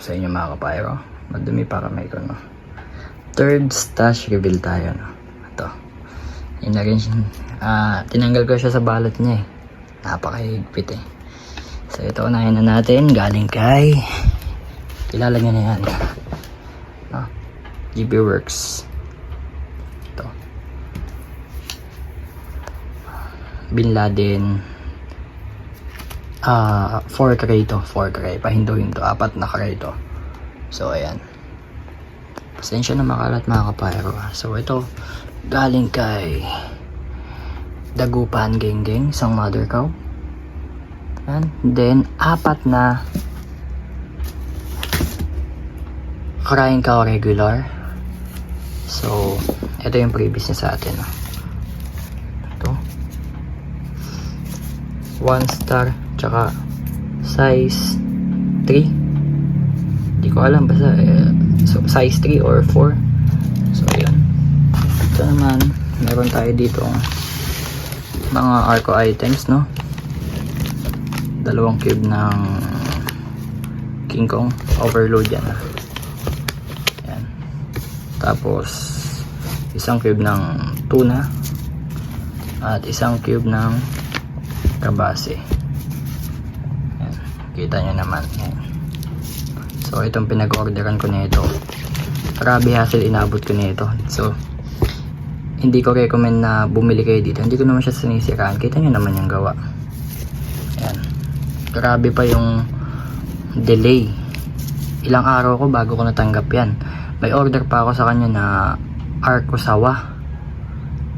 sa inyo mga kapayro. Madumi para may ko, no? Third stash reveal tayo, no? Ito. Yun na rin siya. Tinanggal ko siya sa balot niya eh. Napakahigpit eh. So ito, unahin na natin. Galing kay... kilala niya na yan. No? GB Works. Ito. Bin Laden. 4 tray to. 4 tray. Pahindo-hindo. 4 na tray to. So ayan. Pasensya na makalat mga kapayro. So ito. Galing kay Dagupan Geng-Geng. Isang mother cow. Ayan. Then 4 na Crying Cow regular. So ito yung previous niya sa atin. Ito 1 star. Tsaka size 3. Hindi ko alam basta so, size 3 or 4. So ayan. Ito naman meron tayo dito mga Arco items, no? 2 cube ng King Kong overload yan. Ayan. Tapos 1 cube ng tuna at 1 cube ng kabase. Kita nyo naman. So itong pinag-orderan ko nito, grabe hassle inabot ko nito. So hindi ko recommend na bumili kayo dito. Hindi ko naman siya sinisiraan. Kita nyo naman yung gawa. Ayan. Grabe pa yung delay. Ilang araw ko bago ko natanggap yan. May order pa ako sa kanya na Arco Sawa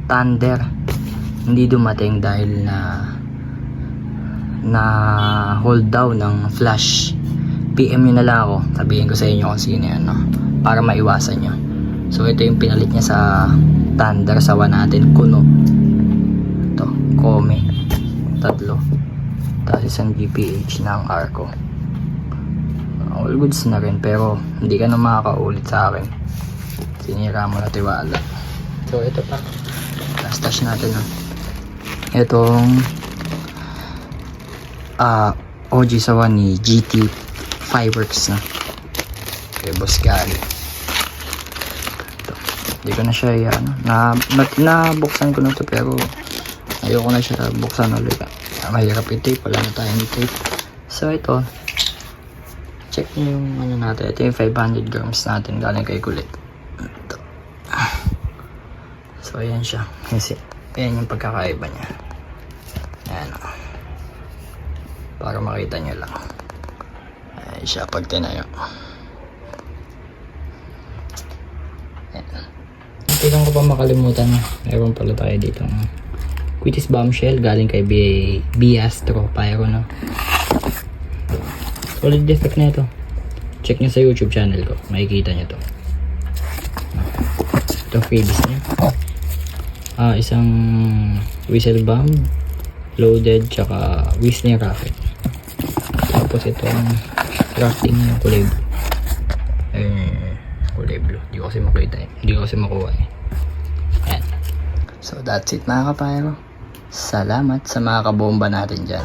Thunder. Hindi dumating dahil na hold down ng flash. PM nyo na lang ako, sabihin ko sa inyo kung sino yan, no? Para maiwasan nyo. So ito yung pinalit niya sa Thunder Sawa natin, Kuno. Ito, Kome 3, tapos 1 GPH ng Arco. All goods na rin, pero hindi ka na makakaulit sa akin. Sinira mo na tiwala. So ito pa, last touch natin, no? Itong OG Sawa ni GT Fireworks na kay Boss Gali. Hindi ko na siya nabuksan ko na to, pero ayoko na siya buksan ulit. Mahirap i-tape, wala na tayong tape. So ito, check nyo yung ano natin. Ito yung 500 grams natin galing kay Kulit. Ito. So ayan siya. Kasi ayan yung pagkakaiba niya. Ayan o. Para makita nyo lang. Ayan siya pag tinayo. Ayan. Hindi lang ko pa makalimutan. Meron pala tayo dito. Quitis Bombshell galing kay Biastro Pyro, no? Solid defect na ito. Check nyo sa YouTube channel ko. Makikita nyo to. Ito freebies niya. Isang whistle bomb loaded, tsaka Whistler rocket. Tapos itong crafting ng kulay blue. Kulay blue. Hindi ko kasi makita eh. Hindi ko kasi makuha eh. Ayan. So that's it mga kapayro. Salamat sa mga kabomba natin dyan.